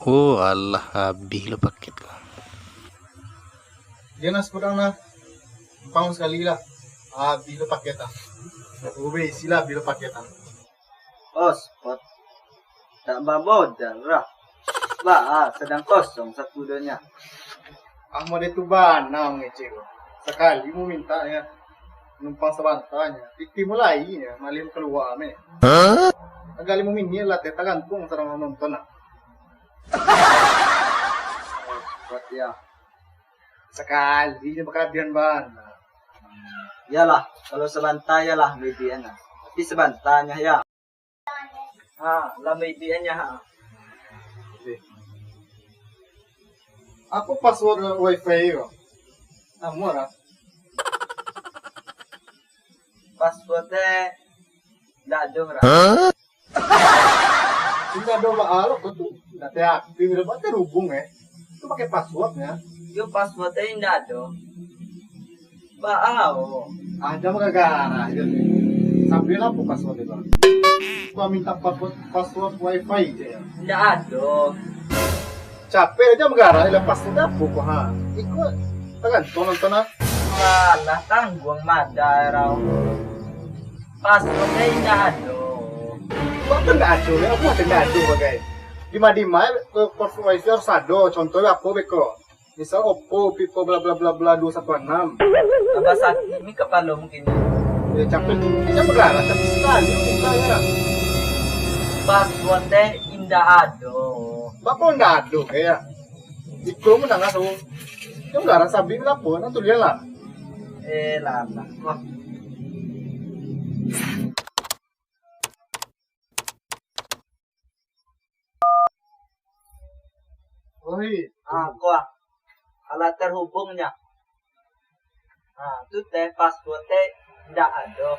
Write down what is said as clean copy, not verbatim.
Oh Allah, habis lo paket ko. Dia nas pedang na. Pang sekali lah. Bila paket ah. Ube sila bila paket ah. Oh, spot. Tak babodal lah. Sedang kosong sekudonya. Ang mo dito ba na ngece ko. Sekali mo minta ya. Numpang sabantanya. Tikti mo lai ya. Malim keluar ame. Tagali mo minni lah teta gantung sarang nonton ah. Spot ya. Sekali niya makadian ba na. Yalah, kalau sebantaya lah medianya. Tapi sebantanya ya. Lah medianya ha. Apa password wifi ko? Amo ra. Passwordnya nggak ada lah. Tidak ada maalo ko tuh. Dati aktif udah ba terhubung Itu pakai passwordnya. Yung passwordnya nggak ada. Bao. Ada magagara. Sambil apa password itu? Gua minta password wifi aja ya. Nggak ada. Capek aja magara, ilang password apa ko ha? Iko, tagan, nonton na. Malah tanggung madai raw. Passwordnya nggak ada. Bakit nggak ada? Aku ada nggak ada bagay. Di-ma password wifi harus ada. Contohnya apa beko? Misal Oppo, Vivo, bla bla bla bla 216. Abah sakit ini kepala mungkin. Ya capek, ini magara, tapi sekali minta ya. Passwordnya nggak ada. Bapak nggak ada kayak. Iko mo na nga so. Yung gara sabi nila po, natuloy lang. Lama. Wah. Oy, Ako alat terhubungnya. Itu teh passwordnya nggak ada.